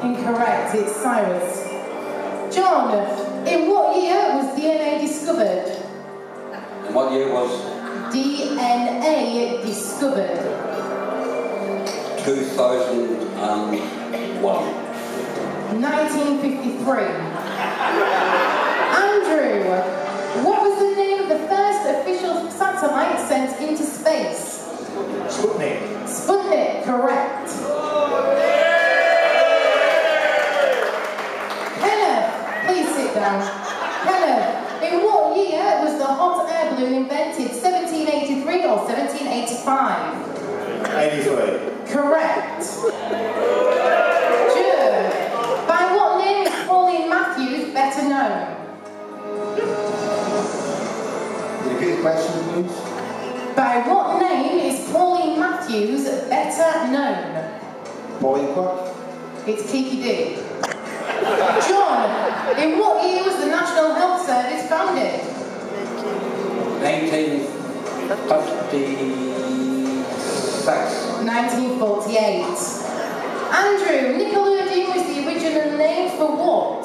Incorrect, it's Cyrus. John, in what year was DNA discovered? In what year was? DNA discovered. 2001. 1953. Andrew, what was the name of the first official satellite sent into space? Sputnik. Sputnik, correct. Kenneth, please sit down. Kenneth, in what year was the hot air balloon invented? 1783 or 1785? 83. Correct. Joe, by what name is Pauline Matthews better known? Repeat the question, please. By what name is Pauline Matthews better known? Pauline what? It's Kiki D. John, in what year was the National Health Service founded? 1956. 1948. Andrew, Nickelodeon was the original name for what?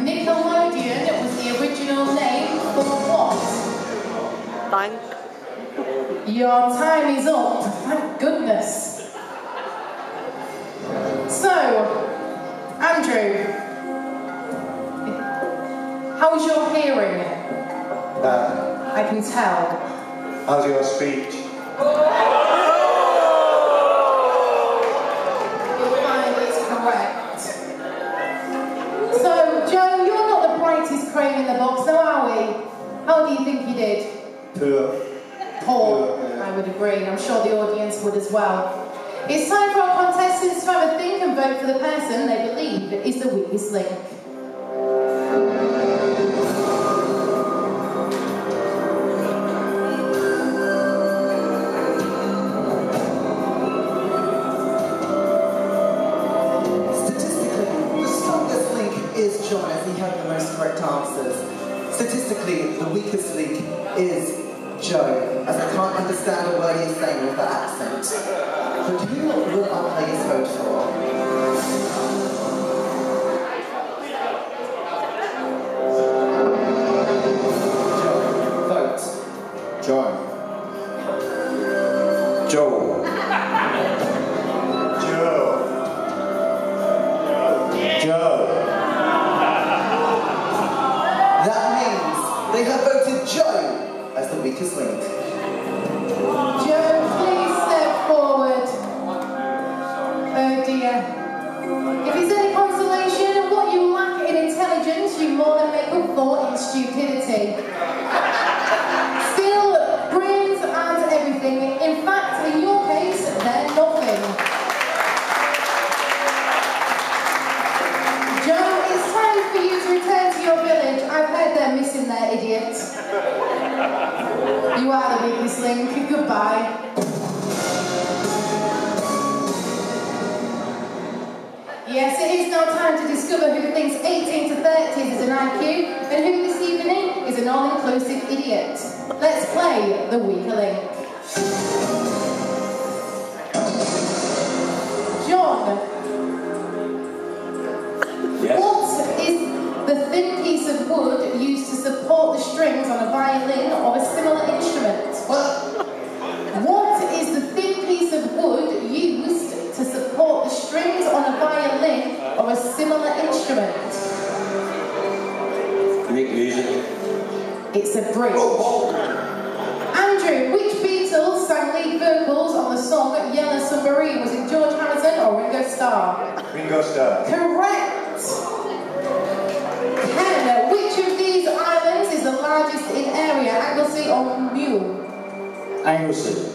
Nickelodeon was the original name for what? Thank. Your time is up, thank goodness. So, Andrew, how's your hearing? I can tell. How's your speech? You'll find it's correct. So, Joe, you're not the brightest crane in the box, now are we? How do you think you did? Poor. Poor, I would agree. I'm sure the audience would as well. It's time for our contestants to have a think and vote for the person they believe is the weakest link. Statistically, the strongest link is John, as he had the most correct answers. Statistically, the weakest link is Joe, as I can't understand a word he's saying with that accent. But who will our players vote for? Joe, vote. John. Joe. Joe. Joe. That means they have voted Joe as the weakest link. Joe, please step forward. Oh dear. If it's any consolation, what you lack in intelligence, you more than make up for in stupidity. Still, brains and everything. In fact, in your case, they're nothing. Joe, it's time for you to return to your village. I've heard they're missing their idiot. You are the weakest link. Goodbye. Yes, it is now time to discover who thinks 18 to 30s is an IQ and who this evening is an all-inclusive idiot. Let's play the weaker link. John, Yes. what is the thin piece of wood used to support the strings on a violin or a similar instrument? What is the thin piece of wood used to support the strings on a violin or a similar instrument? Make music. It's a bridge. Andrew, which Beatles sang lead vocals on the song Yellow Submarine? Was it George Harrison or Ringo Starr? Ringo Starr. Correct. Ken, which of these islands is the largest in area? Anglesey or Mule? Anglesey.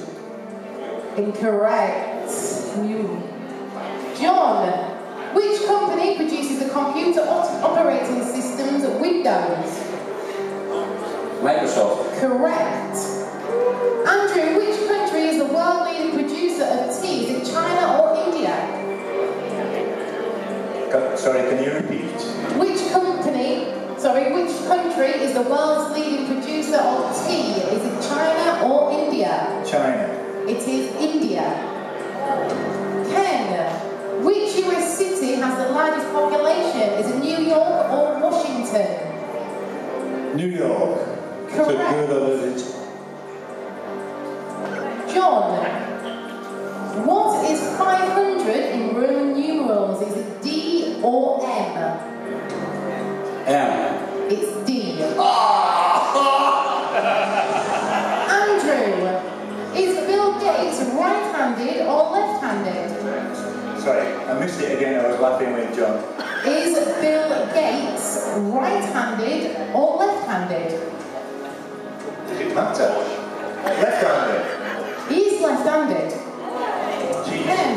Incorrect. Mule. John, which company produces the computer operating systems Windows? Microsoft. Correct. Andrew, which country is the world leading producer of tea? Is it China or India? Sorry, can you repeat? Which country is the world's leading producer of tea? Is it China or India? China. It is India. Ken, which US York or Washington? New York. Correct. It's a good visit. John, what is 500 in Roman numerals? Is it D or M? M. It's D. Andrew, is Bill Gates right-handed or left-handed? Sorry, I missed it again. I was laughing with John. Is Bill Gates right-handed or left-handed? Does it matter? Left-handed. He's left-handed. M.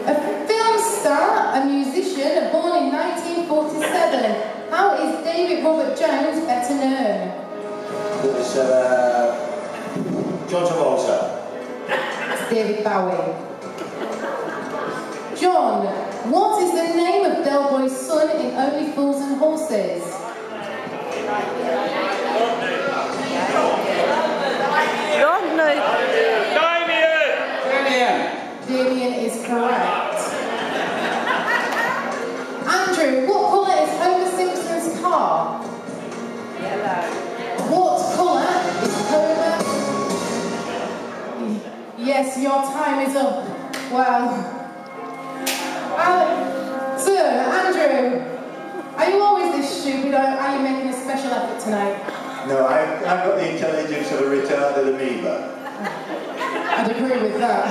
A film star, a musician, born in 1947. How is David Robert Jones better known? It's John Travolta. It's David Bowie. John, what is the name of Del Boy's son in Only Fools and Horses? God knows. Damien. Damien is correct. Andrew, what colour is Homer Simpson's car? Yellow. What colour is Homer? Yes, your time is up. Well. Sir, Andrew, are you always this stupid, or are you making a special effort tonight? No, I've got the intelligence of a retarded amoeba. I'd agree with that.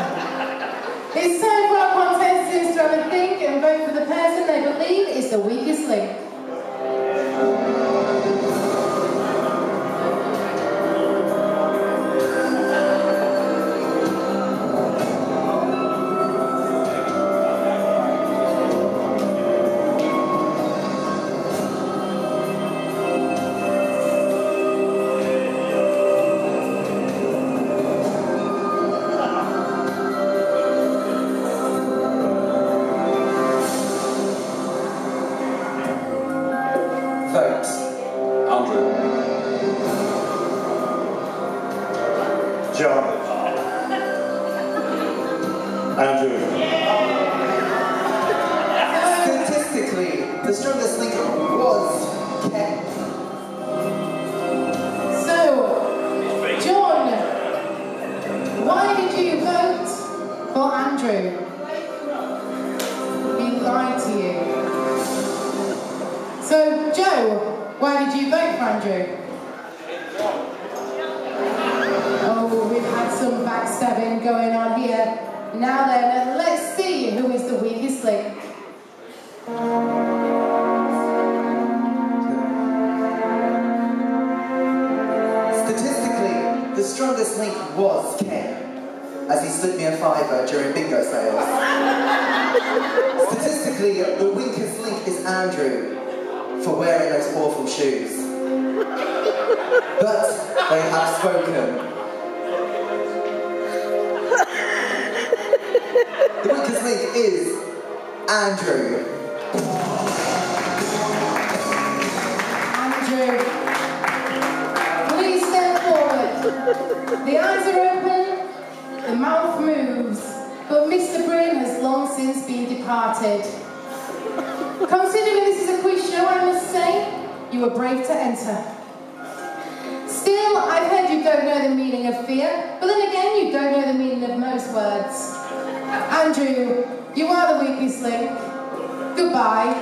It's time for our contestants to have a think and vote for the person they believe is the weakest link. Vote. Andrew. John. Andrew. Statistically, the strongest link was Ken. So, John, why did you vote for Andrew? He lied to you. So, Joe, why did you vote for Andrew? Oh, we've had some backstabbing going on here. Now then, let's see who is the weakest link. Statistically, the strongest link was Ken, as he slipped me a fiver during bingo sales. Statistically, the weakest link is Andrew, for wearing those awful shoes. But they have spoken. The weakest link is Andrew. Andrew, please step forward. The eyes are open, the mouth moves, but Mr. Brain has long since been departed. Considering this is a quiz show, I must say, you were brave to enter. Still, I've heard you don't know the meaning of fear, but then again, you don't know the meaning of most words. Andrew, you are the weakest link. Goodbye.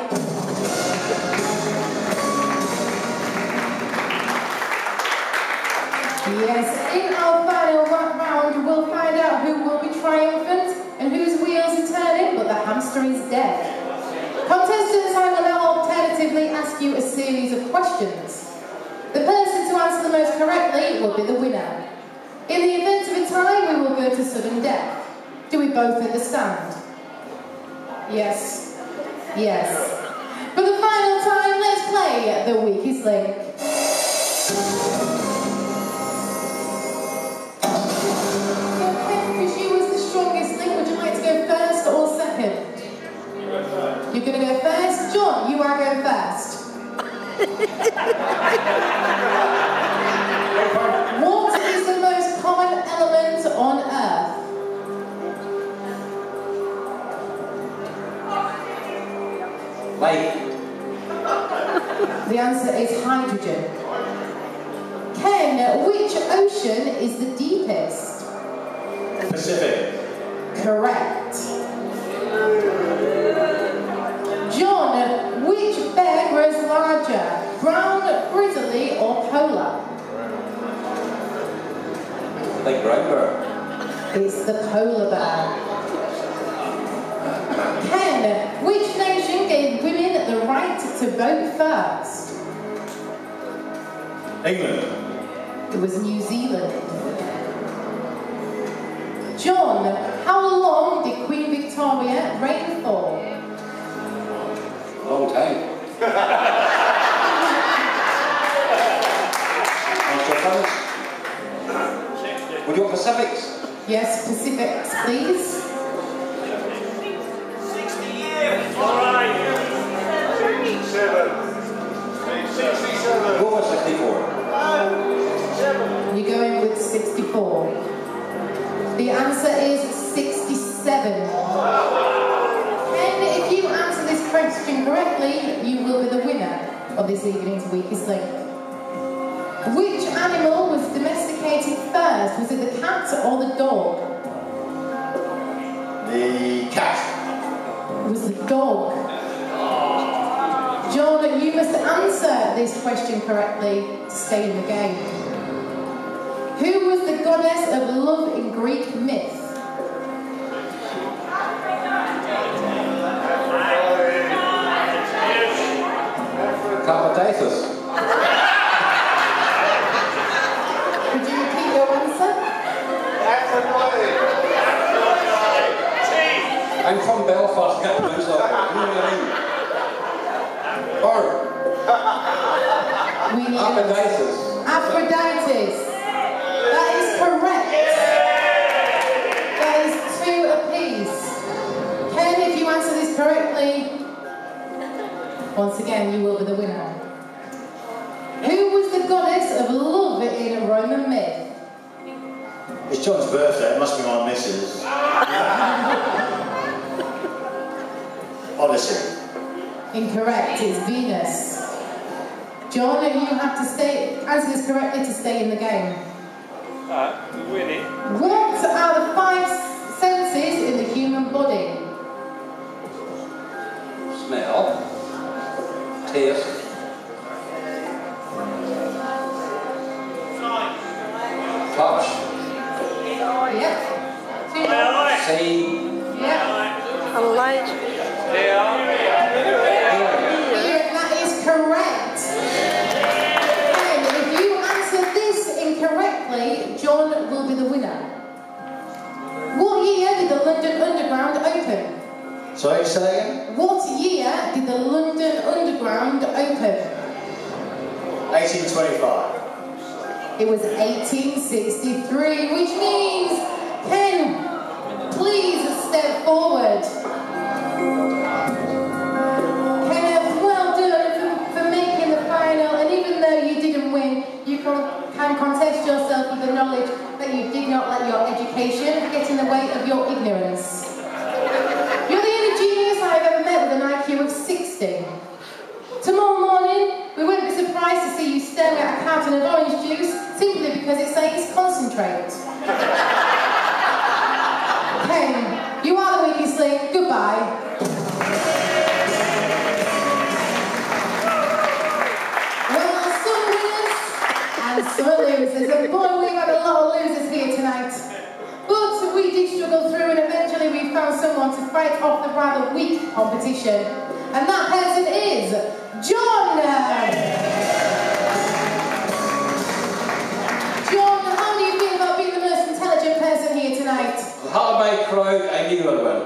Yes, in our final round, we'll find out who will be triumphant and whose wheels are turning, but the hamster is dead. Contestants, I will now alternatively ask you a series of questions. The person to answer the most correctly will be the winner. In the event of a tie, we will go to sudden death. Do we both understand? Yes. Yes. For the final time, let's play the weakest link. Because you was the strongest link, would you like to go first or second? You're going to go first? John, you are going first. What is the most common element on Earth? Light. The answer is hydrogen. Ken, which ocean is the deepest? Pacific. Correct. John, which bear grows larger? Brown, grizzly or polar? Big brown bear. It's the polar bear. Ken, which nation gave women the right to vote first? England. It was New Zealand. John, how long did Queen Victoria reign for? Long time. Would you want Pacifics? Yes, Pacifics, please. 60 years. All right. 67. Go with 64. You're going with 64. The answer is 67. Ken, if you answer this question correctly, you will be the winner of this evening's Weakest Link. Which animal was domesticated first? Was it the cat or the dog? The cat. It was the dog. John, you must answer this question correctly to stay in the game. Who was the goddess of love in Greek myth? Capoditis. Could you repeat your answer? I'm from Belfast, get the boots off. You know what I mean? Or We need Aphroditus. Aphroditus. That is correct. That is 2 apiece. Ken, if you answer this correctly, once again you will be the winner. Who was the goddess of love in Roman myth? It's John's birthday, it must be my missus. Odyssey. Incorrect, it's Venus. John, you have to answer this correctly to stay in the game. We're winning. What are the 5 senses in the human body? Smell. Taste. Touch. Yep. 2 more. See. Yep. And light. That is correct. And if you answer this incorrectly, John will be the winner. What year did the London Underground open? Sorry, say again? What year did the London Underground open? 1825. It was 1863, which means, Ken, please step forward. Ken, well done for making the final, and even though you didn't win, you can contest yourself with the knowledge that you did not let your education get in the way of your ignorance. You're the only genius I've ever met with an IQ of 60. Tomorrow morning, we won't be surprised to see you staring at a carton of orange juice simply because it says concentrate. Ken, you are the Weakest Link. Goodbye. Well, some winners and some losers, and boy, we've had a lot of losers here tonight. But we did struggle through, and eventually we found someone to fight off the rather weak competition. And that person is John! John, how do you feel about being the most intelligent person here tonight? The heart of my crowd, I knew I would win.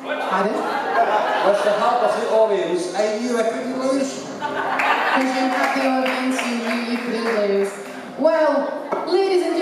Pardon? With the help of the audience, I knew I couldn't lose. Because you had the audience, you knew you couldn't lose. Well, ladies and